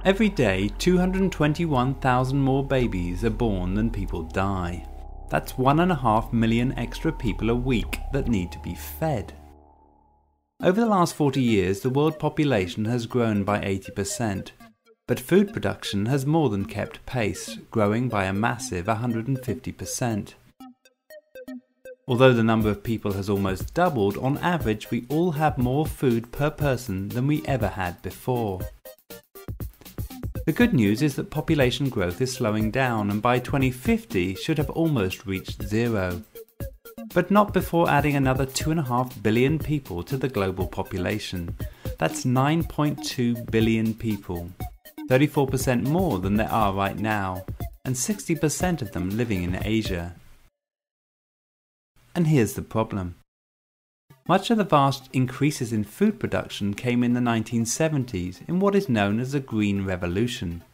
Every day, 221,000 more babies are born than people die. That's 1.5 million extra people a week that need to be fed. Over the last 40 years, the world population has grown by 80%, but food production has more than kept pace, growing by a massive 150%. Although the number of people has almost doubled, on average we all have more food per person than we ever had before. The good news is that population growth is slowing down and by 2050 should have almost reached zero. But not before adding another 2.5 billion people to the global population. That's 9.2 billion people, 34% more than there are right now, and 60% of them living in Asia. And here's the problem. Much of the vast increases in food production came in the 1970s in what is known as the Green Revolution.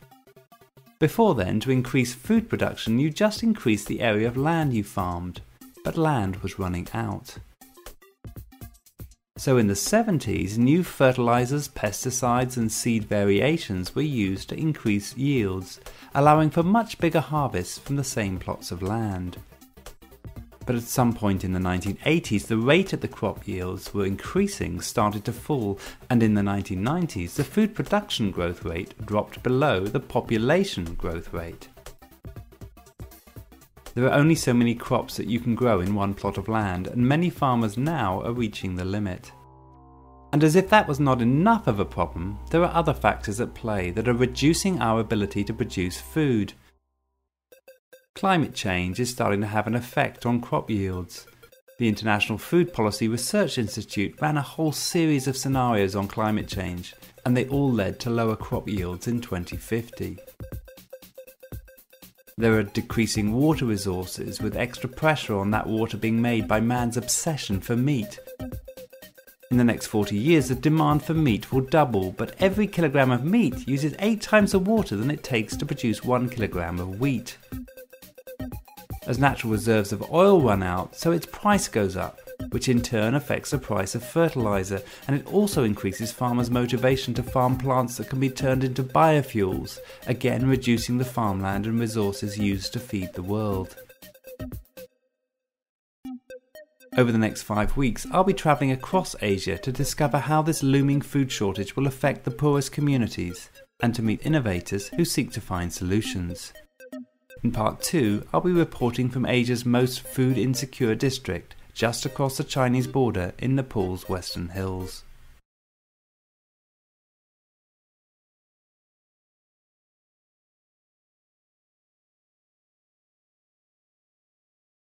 Before then, to increase food production, you just increased the area of land you farmed, but land was running out. So in the 70s, new fertilizers, pesticides and seed variations were used to increase yields, allowing for much bigger harvests from the same plots of land. But at some point in the 1980s, the rate at the crop yields were increasing started to fall, and in the 1990s, the food production growth rate dropped below the population growth rate. There are only so many crops that you can grow in one plot of land, and many farmers now are reaching the limit. And as if that was not enough of a problem, there are other factors at play that are reducing our ability to produce food. Climate change is starting to have an effect on crop yields. The International Food Policy Research Institute ran a whole series of scenarios on climate change, and they all led to lower crop yields in 2050. There are decreasing water resources, with extra pressure on that water being made by man's obsession for meat. In the next 40 years, the demand for meat will double, but every kilogram of meat uses 8 times the water than it takes to produce 1 kilogram of wheat. As natural reserves of oil run out, so its price goes up, which in turn affects the price of fertilizer, and it also increases farmers' motivation to farm plants that can be turned into biofuels, again reducing the farmland and resources used to feed the world. Over the next 5 weeks, I'll be travelling across Asia to discover how this looming food shortage will affect the poorest communities, and to meet innovators who seek to find solutions. In part 2, I'll be reporting from Asia's most food insecure district, just across the Chinese border in Nepal's Western Hills.